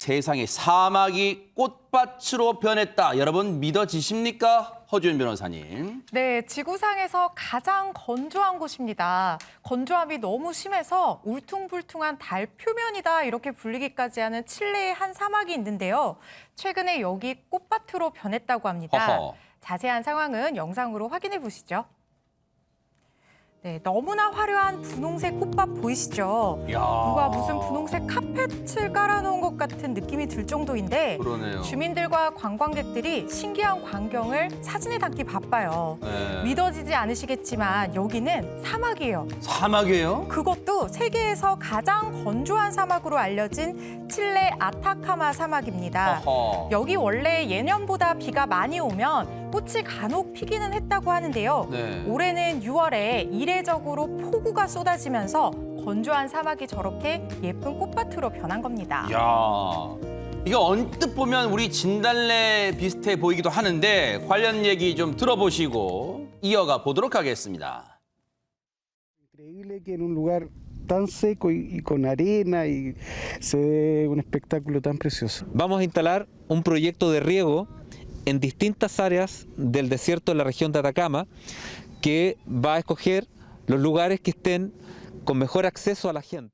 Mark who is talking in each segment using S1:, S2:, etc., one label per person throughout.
S1: 세상에 사막이 꽃밭으로 변했다. 여러분 믿어지십니까? 허주연 변호사님.
S2: 네, 지구상에서 가장 건조한 곳입니다. 건조함이 너무 심해서 울퉁불퉁한 달 표면이다 이렇게 불리기까지 하는 칠레의 한 사막이 있는데요. 최근에 여기 꽃밭으로 변했다고 합니다.
S1: 허허.
S2: 자세한 상황은 영상으로 확인해 보시죠. 네, 너무나 화려한 분홍색 꽃밭 보이시죠?
S1: 이야.
S2: 누가 무슨 분홍색 카펫을 깔아놓은 것 같은 느낌이 들 정도인데
S1: 그러네요.
S2: 주민들과 관광객들이 신기한 광경을 사진에 담기 바빠요.
S1: 네.
S2: 믿어지지 않으시겠지만 여기는 사막이에요.
S1: 사막이에요?
S2: 그것도 세계에서 가장 건조한 사막으로 알려진 칠레 아타카마 사막입니다.
S1: 허허.
S2: 여기 원래 예년보다 비가 많이 오면 꽃이 간혹 피기는 했다고 하는데요.
S1: 네.
S2: 올해는 6월에 이례적으로 폭우가 쏟아지면서 건조한 사막이 저렇게 예쁜 꽃밭으로 변한 겁니다.
S1: 이야. 이거 언뜻 보면 우리 진달래 비슷해 보이기도 하는데 관련 얘기 좀 들어보시고 이어가 보도록 하겠습니다.
S3: Increíble que en un lugar tan seco y con arena y se ve un espectáculo tan precioso.
S4: Vamos a instalar un proyecto de riego en distintas áreas del desierto de la región de Atacama que va a escoger los lugares que estén con mejor acceso a la gente.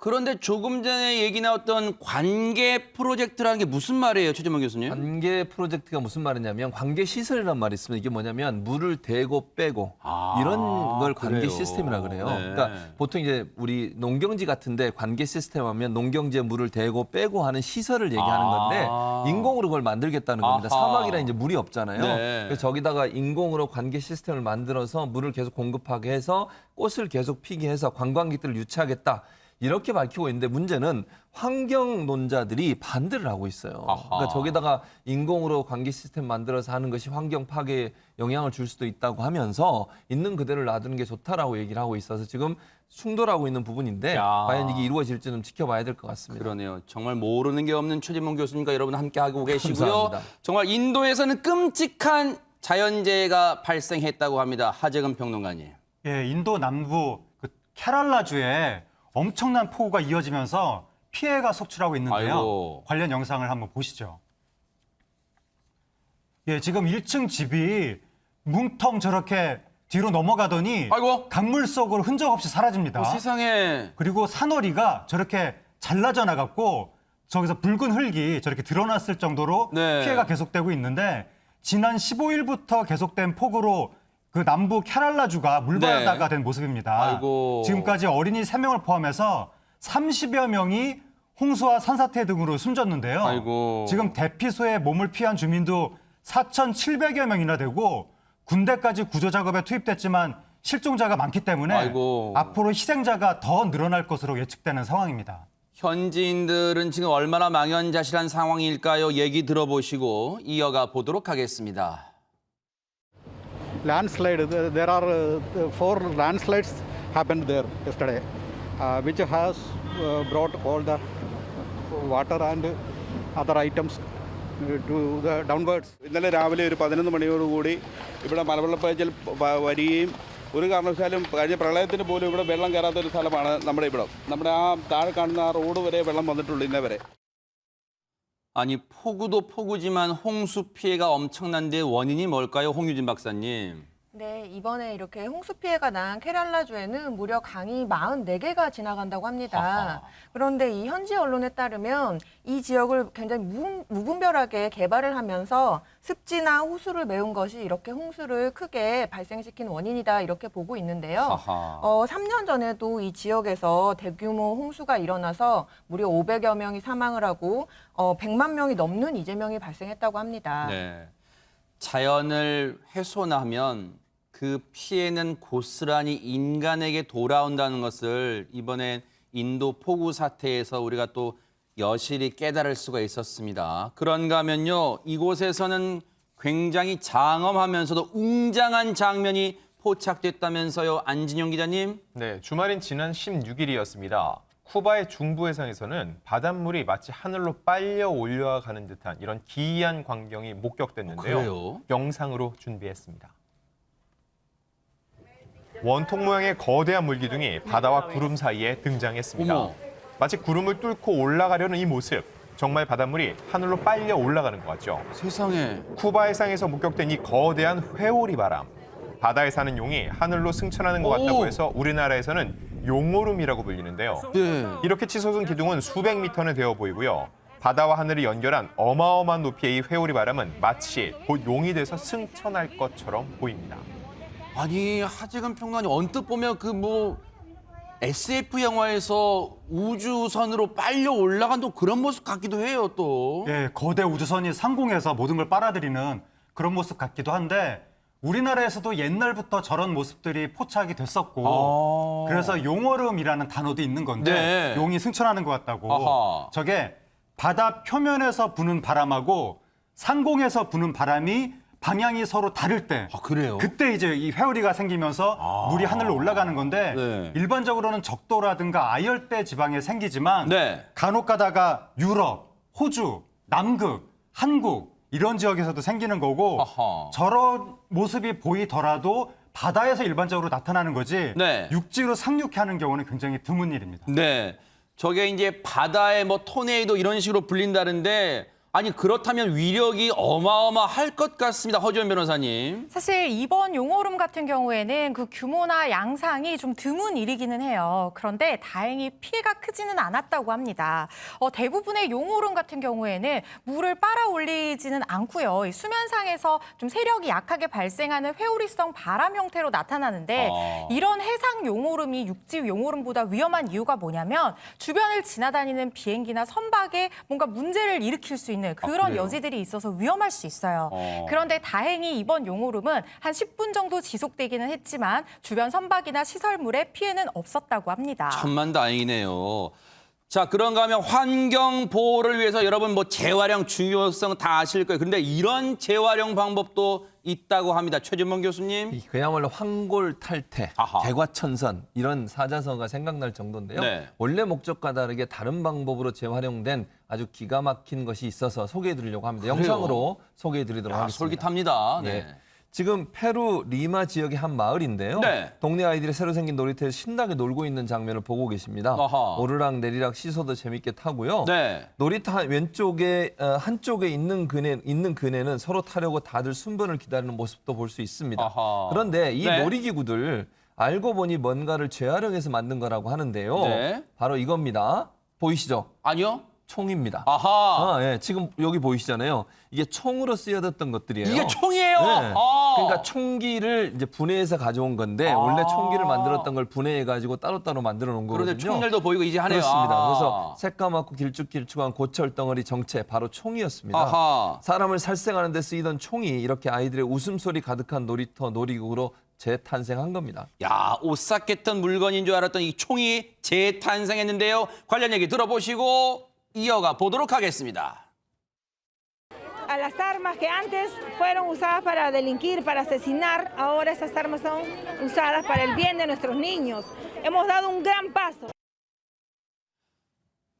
S1: 그런데 조금 전에 얘기 나왔던 관계 프로젝트라는 게 무슨 말이에요, 최재문 교수님?
S5: 관계 프로젝트가 무슨 말이냐면 관계 시설이란 말이 있으면 이게 뭐냐면 물을 대고 빼고 이런 걸 관계
S1: 그래요.
S5: 시스템이라 그래요.
S1: 네.
S5: 그러니까 보통 이제 우리 농경지 같은데 관계 시스템 하면 농경지에 물을 대고 빼고 하는 시설을 얘기하는 건데 인공으로 그걸 만들겠다는 겁니다.
S1: 아하.
S5: 사막이라 이제 물이 없잖아요.
S1: 네.
S5: 그래서 저기다가 인공으로 관계 시스템을 만들어서 물을 계속 공급하게 해서 꽃을 계속 피게 해서 관광객들을 유치하겠다. 이렇게 밝히고 있는데 문제는 환경론자들이 반대를 하고 있어요.
S1: 아하.
S5: 그러니까 저기다가 인공으로 관계 시스템 만들어서 하는 것이 환경 파괴에 영향을 줄 수도 있다고 하면서 있는 그대로 놔두는 게 좋다라고 얘기를 하고 있어서 지금 충돌하고 있는 부분인데
S1: 야.
S5: 과연 이게 이루어질지는 지켜봐야 될 것 같습니다.
S1: 그러네요. 정말 모르는 게 없는 최재문 교수님과 여러분 함께하고 계시고요.
S5: 감사합니다.
S1: 정말 인도에서는 끔찍한 자연재해가 발생했다고 합니다. 하재근 평론가님.
S6: 예, 인도 남부 그 케랄라주에 엄청난 폭우가 이어지면서 피해가 속출하고 있는데요.
S1: 아이고.
S6: 관련 영상을 한번 보시죠. 예, 지금 1층 집이 뭉텅 저렇게 뒤로 넘어가더니
S1: 아이고.
S6: 강물 속으로 흔적 없이 사라집니다.
S1: 세상에.
S6: 그리고 산허리가 저렇게 잘라져 나갔고 저기서 붉은 흙이 저렇게 드러났을 정도로
S1: 네.
S6: 피해가 계속되고 있는데 지난 15일부터 계속된 폭우로 그 남부 케랄라주가 물바다가 된 모습입니다.
S1: 네. 아이고.
S6: 지금까지 어린이 3명을 포함해서 30여 명이 홍수와 산사태 등으로 숨졌는데요.
S1: 아이고.
S6: 지금 대피소에 몸을 피한 주민도 4,700여 명이나 되고 군대까지 구조 작업에 투입됐지만 실종자가 많기 때문에
S1: 아이고.
S6: 앞으로 희생자가 더 늘어날 것으로 예측되는 상황입니다.
S1: 현지인들은 지금 얼마나 망연자실한 상황일까요? 얘기 들어보시고 이어가 보도록 하겠습니다.
S3: Landslide, there are 4 landslides happened there yesterday, which has brought all the water and other items to the downwards.
S7: ഇന്നലെ രാവിലെ ഒരു 11 മണിയോടുകൂടി ഇവിടെ മലവെള്ളപ്പാച്ചിൽ വരികയും ഒരു കാരണവശാലും കഴിഞ്ഞ പ്രളയത്തിന് പോലും ഇവിടെ വെള്ളം കയറാത്ത ഒരു സ്ഥലമാണ് നമ്മുടെ ഇവിടെ. നമ്മുടെ ആ താഴെ കാണുന്ന ആ റോഡ് വരെ വെള്ളം വന്നിട്ടുള്ളൂ ഇന്നേ വരെ.
S1: 아니 폭우도 폭우지만 홍수 피해가 엄청난데 원인이 뭘까요? 홍유진 박사님.
S8: 네, 이번에 이렇게 홍수 피해가 난 케랄라주에는 무려 강이 44개가 지나간다고 합니다.
S1: 아하.
S8: 그런데 이 현지 언론에 따르면 이 지역을 굉장히 무분별하게 개발을 하면서 습지나 호수를 메운 것이 이렇게 홍수를 크게 발생시킨 원인이다 이렇게 보고 있는데요.
S1: 아하.
S8: 3년 전에도 이 지역에서 대규모 홍수가 일어나서 무려 500여 명이 사망을 하고 100만 명이 넘는 이재명이 발생했다고 합니다.
S1: 네. 자연을 훼손하면 그 피해는 고스란히 인간에게 돌아온다는 것을 이번엔 인도 폭우 사태에서 우리가 또 여실히 깨달을 수가 있었습니다. 그런가 하면요, 이곳에서는 굉장히 장엄하면서도 웅장한 장면이 포착됐다면서요, 안진영 기자님?
S9: 네, 주말인 지난 16일이었습니다. 쿠바의 중부 해상에서는 바닷물이 마치 하늘로 빨려 올라가는 듯한 이런 기이한 광경이 목격됐는데요.
S1: 그래요?
S9: 영상으로 준비했습니다. 원통 모양의 거대한 물기둥이 바다와 구름 사이에 등장했습니다.
S1: 어머.
S9: 마치 구름을 뚫고 올라가려는 이 모습. 정말 바닷물이 하늘로 빨려 올라가는 것 같죠.
S1: 세상에.
S9: 쿠바 해상에서 목격된 이 거대한 회오리 바람. 바다에 사는 용이 하늘로 승천하는 것 같다고 해서 우리나라에서는 용오름이라고 불리는데요.
S1: 네.
S9: 이렇게 치솟은 기둥은 수백 미터는 되어 보이고요. 바다와 하늘을 연결한 어마어마한 높이의 이 회오리 바람은 마치 곧 용이 돼서 승천할 것처럼 보입니다.
S1: 아니 하재근 평론가님 언뜻 보면 그 뭐 SF 영화에서 우주선으로 빨려 올라간 또 그런 모습 같기도 해요 또.
S6: 예, 거대 우주선이 상공에서 모든 걸 빨아들이는 그런 모습 같기도 한데 우리나라에서도 옛날부터 저런 모습들이 포착이 됐었고 그래서 용오름이라는 단어도 있는 건데
S1: 네.
S6: 용이 승천하는 것 같다고.
S1: 아하.
S6: 저게 바다 표면에서 부는 바람하고 상공에서 부는 바람이 방향이 서로 다를 때
S1: 그래요?
S6: 그때 이제 이 회오리가 생기면서 물이 하늘로 올라가는 건데
S1: 네.
S6: 일반적으로는 적도라든가 아열대 지방에 생기지만
S1: 네.
S6: 간혹 가다가 유럽, 호주, 남극, 한국 이런 지역에서도 생기는 거고
S1: 아하.
S6: 저런 모습이 보이더라도 바다에서 일반적으로 나타나는 거지
S1: 네.
S6: 육지로 상륙하는 경우는 굉장히 드문 일입니다.
S1: 네. 저게 이제 바다의 뭐 토네이도 이런 식으로 불린다는데 아니 그렇다면 위력이 어마어마할 것 같습니다. 허지원 변호사님.
S2: 사실 이번 용오름 같은 경우에는 그 규모나 양상이 좀 드문 일이기는 해요. 그런데 다행히 피해가 크지는 않았다고 합니다. 대부분의 용오름 같은 경우에는 물을 빨아올리지는 않고요. 이 수면상에서 좀 세력이 약하게 발생하는 회오리성 바람 형태로 나타나는데 이런 해상 용오름이 육지 용오름보다 위험한 이유가 뭐냐면 주변을 지나다니는 비행기나 선박에 뭔가 문제를 일으킬 수 있는 그런
S1: 그래요?
S2: 여지들이 있어서 위험할 수 있어요. 그런데 다행히 이번 용오름은 한 10분 정도 지속되기는 했지만 주변 선박이나 시설물에 피해는 없었다고 합니다.
S1: 천만다행이네요. 자, 그런가 하면 환경 보호를 위해서 여러분 뭐 재활용 중요성 다 아실 거예요. 그런데 이런 재활용 방법도 있다고 합니다. 최진범 교수님.
S5: 그야말로 황골탈태,
S1: 아하.
S5: 개과천선 이런 사자성어가 생각날 정도인데요.
S1: 네.
S5: 원래 목적과 다르게 다른 방법으로 재활용된 아주 기가 막힌 것이 있어서 소개해드리려고 합니다.
S1: 그래요?
S5: 영상으로 소개해드리도록
S1: 야,
S5: 하겠습니다.
S1: 솔깃합니다. 네.
S5: 예. 지금 페루 리마 지역의 한 마을인데요.
S1: 네.
S5: 동네 아이들이 새로 생긴 놀이터에서 신나게 놀고 있는 장면을 보고 계십니다.
S1: 아하.
S5: 오르락 내리락 시소도 재밌게 타고요.
S1: 네.
S5: 놀이터 왼쪽에 한쪽에 있는 그네는 서로 타려고 다들 순번을 기다리는 모습도 볼 수 있습니다.
S1: 아하.
S5: 그런데 이
S1: 네.
S5: 놀이기구들 알고 보니 뭔가를 재활용해서 만든 거라고 하는데요.
S1: 네.
S5: 바로 이겁니다. 보이시죠?
S1: 아니요?
S5: 총입니다.
S1: 아하.
S5: 예, 지금 여기 보이시잖아요. 이게 총으로 쓰여졌던 것들이에요.
S1: 이게 총이에요?
S5: 네.
S1: 아.
S5: 그러니까 총기를 이제 분해해서 가져온 건데 원래 총기를 만들었던 걸 분해해가지고 따로따로 만들어 놓은 거거든요.
S1: 그런데 총알도 보이고 이제 하네요.
S5: 그렇습니다.
S1: 아.
S5: 그래서 새까맣고 길쭉길쭉한 고철 덩어리 정체 바로 총이었습니다.
S1: 아하.
S5: 사람을 살생하는 데 쓰이던 총이 이렇게 아이들의 웃음소리 가득한 놀이터 놀이기구로 재탄생한 겁니다.
S1: 야, 오싹했던 물건인 줄 알았던 이 총이 재탄생했는데요. 관련 얘기 들어보시고 이어가 보도록 하겠습니다.
S10: A las armas que antes fueron usadas para delinquir, para asesinar, ahora esas armas son usadas para el bien de nuestros niños. Hemos dado un gran paso.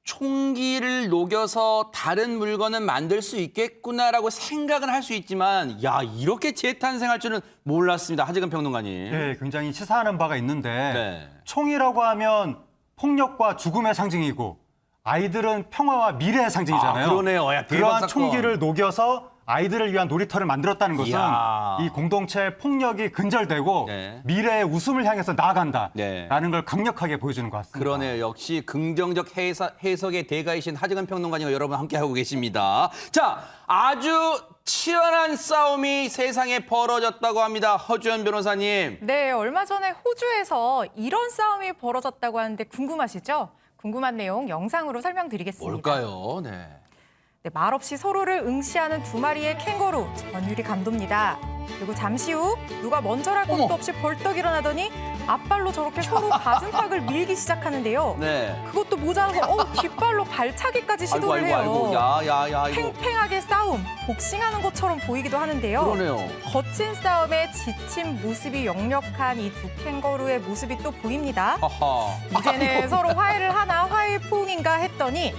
S1: 총기를 녹여서 다른 물건은 만들 수 있겠구나라고 생각은 할 수 있지만 야, 이렇게 재탄생할 줄은 몰랐습니다. 하재근 평론가님.
S6: 네, 굉장히 시사하는 바가 있는데
S1: 네.
S6: 총이라고 하면 폭력과 죽음의 상징이고 아이들은 평화와 미래의 상징이잖아요.
S1: 아, 그러네요. 야, 대박
S6: 그러한
S1: 사건.
S6: 총기를 녹여서 아이들을 위한 놀이터를 만들었다는 것은
S1: 이야.
S6: 이 공동체의 폭력이 근절되고
S1: 네.
S6: 미래의 웃음을 향해서 나아간다라는
S1: 네.
S6: 걸 강력하게 보여주는 것 같습니다.
S1: 그러네요. 역시 긍정적 해석의 대가이신 하재근 평론가님과 여러분 함께하고 계십니다. 자, 아주 치열한 싸움이 세상에 벌어졌다고 합니다. 허주연 변호사님.
S2: 네, 얼마 전에 호주에서 이런 싸움이 벌어졌다고 하는데 궁금하시죠? 궁금한 내용 영상으로 설명드리겠습니다.
S1: 뭘까요? 네.
S2: 네, 말없이 서로를 응시하는 두 마리의 캥거루, 전유리 감도입니다. 그리고 잠시 후 누가 먼저랄 것도
S1: 어머.
S2: 없이 벌떡 일어나더니 앞발로 저렇게 서로 가슴팍을 밀기 시작하는데요.
S1: 네.
S2: 그것도 모자라서 뒷발로 발차기까지
S1: 아이고,
S2: 시도를
S1: 아이고,
S2: 해요.
S1: 아이고. 야, 이거.
S2: 팽팽하게 싸움, 복싱하는 것처럼 보이기도 하는데요.
S1: 그러네요.
S2: 거친 싸움에 지친 모습이 역력한 이 두 캥거루의 모습이 또 보입니다.
S1: 하하.
S2: 이제는 서로 화해를 하나 화해포옹인가 했더니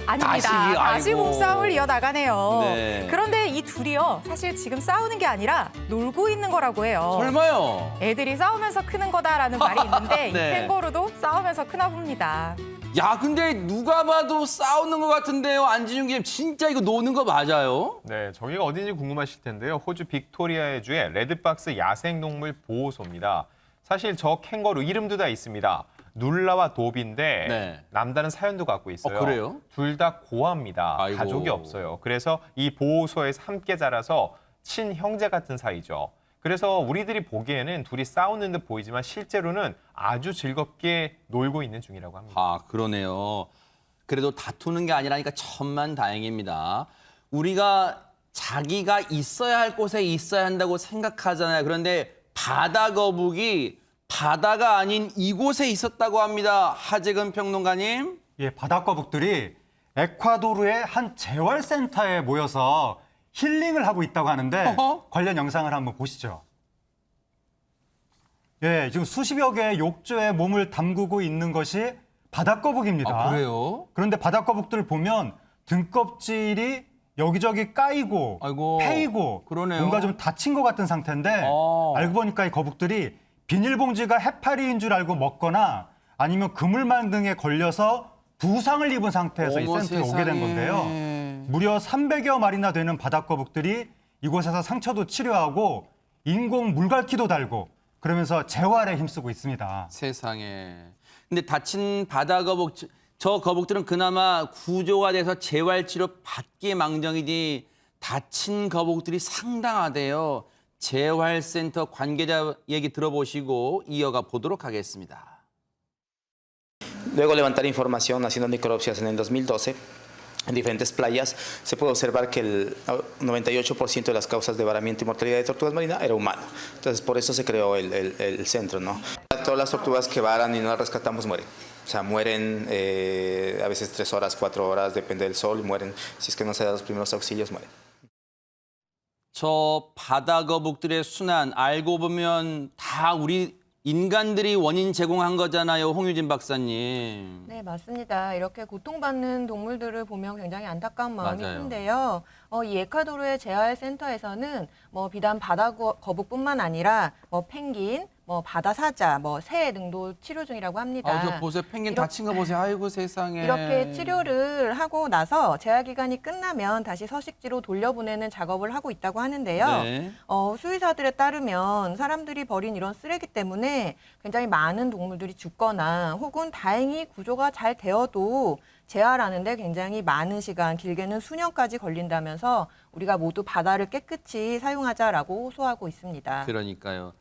S2: 아닙니다.
S1: 다시,
S2: 다시
S1: 아이고.
S2: 몸싸움을 이어나가네요.
S1: 네.
S2: 그런데 이 두 둘이요. 사실 지금 싸우는 게 아니라 놀고 있는 거라고 해요.
S1: 설마요?
S2: 애들이 싸우면서 크는 거다라는 말이 있는데
S1: 네.
S2: 이 캥거루도 싸우면서 크나 봅니다.
S1: 야, 근데 누가 봐도 싸우는 것 같은데요. 안진용 기자, 진짜 이거 노는 거 맞아요?
S9: 네, 저기가 어딘지 궁금하실 텐데요. 호주 빅토리아의 주의 레드박스 야생동물 보호소입니다. 사실 저 캥거루 이름도 다 있습니다. 눌라와 도비인데
S1: 네.
S9: 남다른 사연도 갖고 있어요.
S1: 그래요?
S9: 둘 다 고아입니다.
S1: 아이고.
S9: 가족이 없어요. 그래서 이 보호소에서 함께 자라서 친형제 같은 사이죠. 그래서 우리들이 보기에는 둘이 싸우는 듯 보이지만 실제로는 아주 즐겁게 놀고 있는 중이라고 합니다.
S1: 아, 그러네요. 그래도 다투는 게 아니라니까 천만다행입니다. 우리가 자기가 있어야 할 곳에 있어야 한다고 생각하잖아요. 그런데 바다 거북이 바다가 아닌 이곳에 있었다고 합니다. 하재근 평론가님.
S6: 예, 바다거북들이 에콰도르의 한 재활센터에 모여서 힐링을 하고 있다고 하는데
S1: 어허.
S6: 관련 영상을 한번 보시죠. 예, 지금 수십여 개의 욕조에 몸을 담그고 있는 것이 바다거북입니다.
S1: 아, 그래요?
S6: 그런데 바다거북들을 보면 등껍질이 여기저기 까이고
S1: 아이고,
S6: 패이고
S1: 그러네요.
S6: 뭔가 좀 다친 것 같은 상태인데
S1: 어.
S6: 알고 보니까 이 거북들이 비닐봉지가 해파리인 줄 알고 먹거나 아니면 그물망 등에 걸려서 부상을 입은 상태에서 이
S1: 어머,
S6: 센터에 오게 된
S1: 세상에.
S6: 건데요. 무려 300여 마리나 되는 바다거북들이 이곳에서 상처도 치료하고 인공 물갈퀴도 달고 그러면서 재활에 힘쓰고 있습니다.
S1: 세상에. 근데 다친 바다 거북, 저 거북들은 그나마 구조가 돼서 재활치료 받기에 망정이지 다친 거북들이 상당하대요. 재활센터 관계자 얘기 들어보시고 이어가 보도록 하겠습니다.
S11: Luego levantar información haciendo necropsias en el 2012 en diferentes playas, se puede observar que el 98% de las causas de varamiento y mortalidad de tortugas marinas era humano. Entonces, por eso se creó el centro, ¿no? Todas las tortugas que varan y no las rescatamos mueren. O sea, mueren a veces 3 horas, 4 horas, depende del sol, mueren. Si es que no se dan los primeros auxilios, mueren.
S1: 저 바다 거북들의 순환 알고 보면 다 우리 인간들이 원인 제공한 거잖아요. 홍유진 박사님.
S8: 네, 맞습니다. 이렇게 고통받는 동물들을 보면 굉장히 안타까운 마음이
S1: 맞아요.
S8: 큰데요. 이 에콰도르의 재활센터에서는 비단 바다 거북뿐만 아니라 펭귄, 바다 사자, 새 등도 치료 중이라고 합니다.
S1: 아, 저 보세요. 펭귄 다친 거 보세요. 아이고 세상에.
S8: 이렇게 치료를 하고 나서 재활 기간이 끝나면 다시 서식지로 돌려보내는 작업을 하고 있다고 하는데요.
S1: 네.
S8: 수의사들에 따르면 사람들이 버린 이런 쓰레기 때문에 굉장히 많은 동물들이 죽거나 혹은 다행히 구조가 잘 되어도 재활하는데 굉장히 많은 시간, 길게는 수년까지 걸린다면서 우리가 모두 바다를 깨끗이 사용하자라고 호소하고 있습니다.
S1: 그러니까요.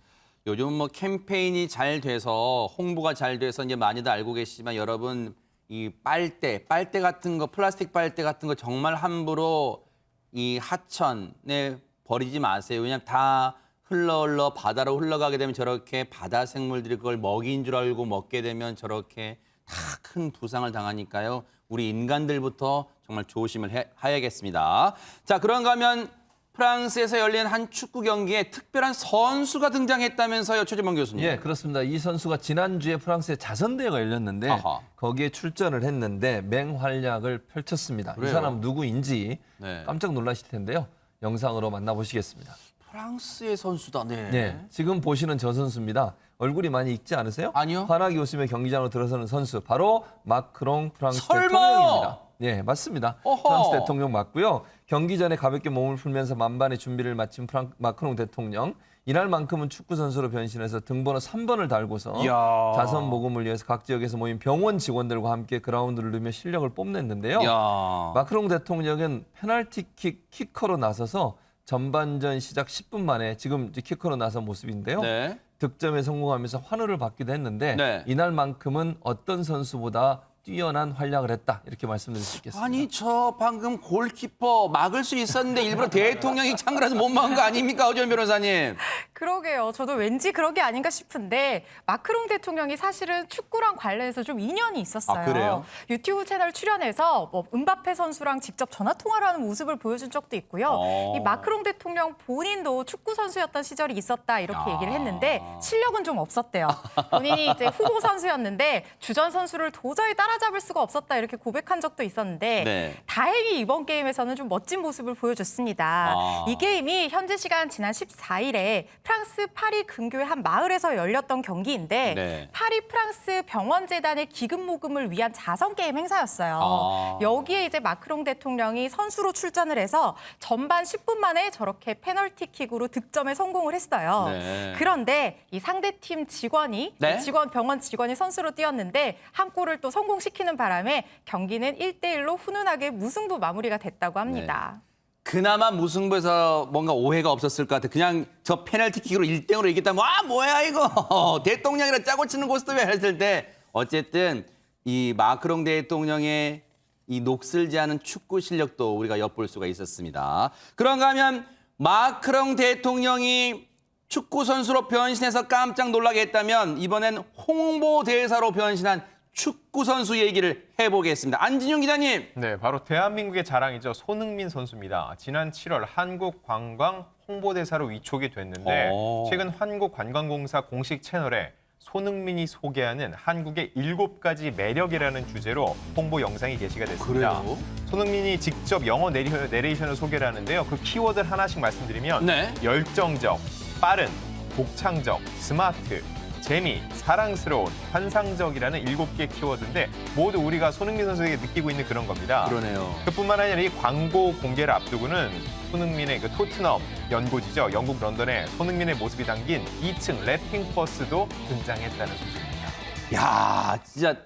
S1: 요즘 캠페인이 잘 돼서 홍보가 잘 돼서 이제 많이들 알고 계시지만 여러분 이 빨대 같은 거 플라스틱 빨대 같은 거 정말 함부로 이 하천에 버리지 마세요. 왜냐면 다 흘러 바다로 흘러가게 되면 저렇게 바다 생물들이 그걸 먹이인 줄 알고 먹게 되면 저렇게 다 큰 부상을 당하니까요. 우리 인간들부터 정말 조심을 해야겠습니다. 자, 그런가 하면 프랑스에서 열린 한 축구 경기에 특별한 선수가 등장했다면서요, 최재범 교수님.
S5: 예, 그렇습니다. 이 선수가 지난주에 프랑스의 자선대회가 열렸는데
S1: 아하.
S5: 거기에 출전을 했는데 맹활약을 펼쳤습니다.
S1: 그래요?
S5: 이 사람 누구인지
S1: 네.
S5: 깜짝 놀라실 텐데요. 영상으로 만나보시겠습니다.
S1: 프랑스의 선수다. 네.
S5: 네, 지금 보시는 저 선수입니다. 얼굴이 많이 익지 않으세요?
S1: 아니요.
S5: 환하게 웃으며 경기장으로 들어서는 선수, 바로 마크롱 프랑스
S1: 설마요?
S5: 대통령입니다. 예, 맞습니다.
S1: 어허.
S5: 프랑스 대통령 맞고요. 경기 전에 가볍게 몸을 풀면서 만반의 준비를 마친 마크롱 대통령. 이날만큼은 축구 선수로 변신해서 등번호 3번을 달고서
S1: 이야.
S5: 자선 모금을 위해서 각 지역에서 모인 병원 직원들과 함께 그라운드를 누비며 실력을 뽐냈는데요.
S1: 야.
S5: 마크롱 대통령은 페널티킥 키커로 나서서 전반전 시작 10분 만에 지금 이제 키커로 나선 모습인데요.
S1: 네.
S5: 득점에 성공하면서 환호를 받기도 했는데
S1: 네.
S5: 이날만큼은 어떤 선수보다 뛰어난 활약을 했다 이렇게 말씀드릴 수 있겠습니다.
S1: 아니 저 방금 골키퍼 막을 수 있었는데 일부러 대통령이 창그라서 못 막은 거 아닙니까, 오전 변호사님?
S2: 그러게요. 저도 왠지 그런 게 아닌가 싶은데 마크롱 대통령이 사실은 축구랑 관련해서 좀 인연이 있었어요.
S1: 아, 그래요?
S2: 유튜브 채널 출연해서 은바페 선수랑 직접 전화 통화를 하는 모습을 보여준 적도 있고요. 이 마크롱 대통령 본인도 축구 선수였던 시절이 있었다 이렇게 얘기를 했는데 실력은 좀 없었대요. 본인이 이제 후보 선수였는데 주전 선수를 도저히 따라 따라잡을 수가 없었다 이렇게 고백한 적도 있었는데
S1: 네.
S2: 다행히 이번 게임에서는 좀 멋진 모습을 보여줬습니다. 이 게임이 현지 시간 지난 14일에 프랑스 파리 근교의 한 마을에서 열렸던 경기인데
S1: 네.
S2: 파리 프랑스 병원재단의 기금 모금을 위한 자선 게임 행사였어요. 여기에 이제 마크롱 대통령이 선수로 출전을 해서 전반 10분 만에 저렇게 페널티킥으로 득점에 성공을 했어요.
S1: 네.
S2: 그런데 이 상대팀 직원이
S1: 네?
S2: 병원 직원이 선수로 뛰었는데 한 골을 또 성공시키는 바람에 경기는 1대1로 훈훈하게 무승부 마무리가 됐다고 합니다.
S1: 그나마 무승부에서 뭔가 오해가 없었을 것 같아. 그냥 저 페널티킥으로 1대0으로 이겼다면 아 뭐야 이거 대통령이라 짜고 치는 고스톱이야 했을 때 어쨌든 이 마크롱 대통령의 이 녹슬지 않은 축구 실력도 우리가 엿볼 수가 있었습니다. 그런가 하면 마크롱 대통령이 축구 선수로 변신해서 깜짝 놀라게 했다면 이번엔 홍보대사로 변신한 축구 선수 얘기를 해보겠습니다. 안진용 기자님.
S9: 네, 바로 대한민국의 자랑이죠. 손흥민 선수입니다. 지난 7월 한국관광 홍보대사로 위촉이 됐는데 최근 한국관광공사 공식 채널에 손흥민이 소개하는 한국의 7가지 매력이라는 주제로 홍보 영상이 게시가 됐습니다.
S1: 그래요?
S9: 손흥민이 직접 영어 내레이션을 소개를 하는데요. 그 키워드를 하나씩 말씀드리면
S1: 네.
S9: 열정적, 빠른, 독창적, 스마트, 재미, 사랑스러운, 환상적이라는 7개 키워드인데 모두 우리가 손흥민 선수에게 느끼고 있는 그런 겁니다.
S1: 그러네요.
S9: 그뿐만 아니라 이 광고 공개를 앞두고는 손흥민의 그 토트넘 연고지죠. 영국 런던에 손흥민의 모습이 담긴 2층 랩핑 버스도 등장했다는 소식입니다.
S1: 야, 진짜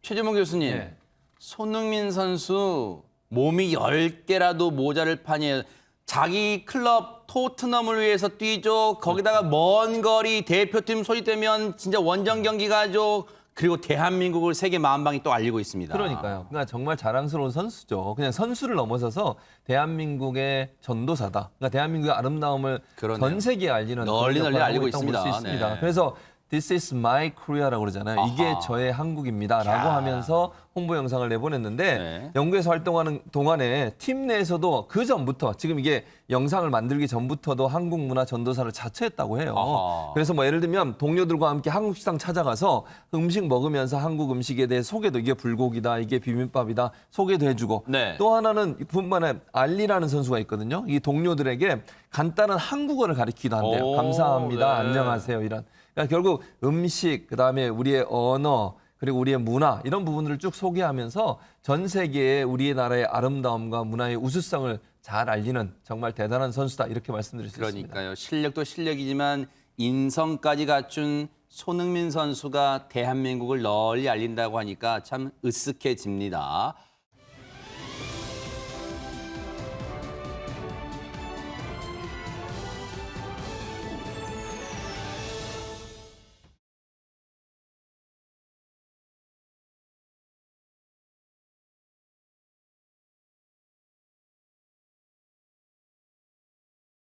S1: 최재문 교수님.
S5: 네.
S1: 손흥민 선수 몸이 10개라도 모자를 판이에요. 자기 클럽 토트넘을 위해서 뛰죠. 거기다가 먼 거리 대표팀 소집되면 진짜 원정 경기 가죠. 그리고 대한민국을 세계 만방이 또 알리고 있습니다.
S5: 그러니까요. 그러니까 정말 자랑스러운 선수죠. 그냥 선수를 넘어서서 대한민국의 전도사다. 그러니까 대한민국의 아름다움을
S1: 그러네요.
S5: 전 세계에 알리는
S1: 널리
S5: 그런
S1: 널리
S5: 역할을
S1: 알리고
S5: 하고 있다고 볼수
S1: 있습니다.
S5: 있습니다.
S1: 네.
S5: 그래서 This is my Korea라고 그러잖아요.
S1: 아하.
S5: 이게 저의 한국입니다라고
S1: 야.
S5: 하면서 홍보 영상을 내보냈는데
S1: 네.
S5: 영국에서 활동하는 동안에 팀 내에서도 그 전부터 지금 이게 영상을 만들기 전부터도 한국 문화 전도사를 자처했다고 해요.
S1: 아하.
S5: 그래서 뭐 예를 들면 동료들과 함께 한국 식당 찾아가서 음식 먹으면서 한국 음식에 대해 소개도 이게 불고기다, 이게 비빔밥이다 소개도 해주고
S1: 네.
S5: 또 하나는 뿐만에 알리라는 선수가 있거든요. 이 동료들에게 간단한 한국어를 가르치기도 한대요.
S1: 오,
S5: 감사합니다,
S1: 네.
S5: 안녕하세요 이런. 그러니까 결국 음식, 그다음에 우리의 언어, 그리고 우리의 문화 이런 부분들을 쭉 소개하면서 전 세계에 우리의 나라의 아름다움과 문화의 우수성을 잘 알리는 정말 대단한 선수다 이렇게 말씀드릴 수 있습니다.
S1: 그러니까요. 실력도 실력이지만 인성까지 갖춘 손흥민 선수가 대한민국을 널리 알린다고 하니까 참 으쓱해집니다.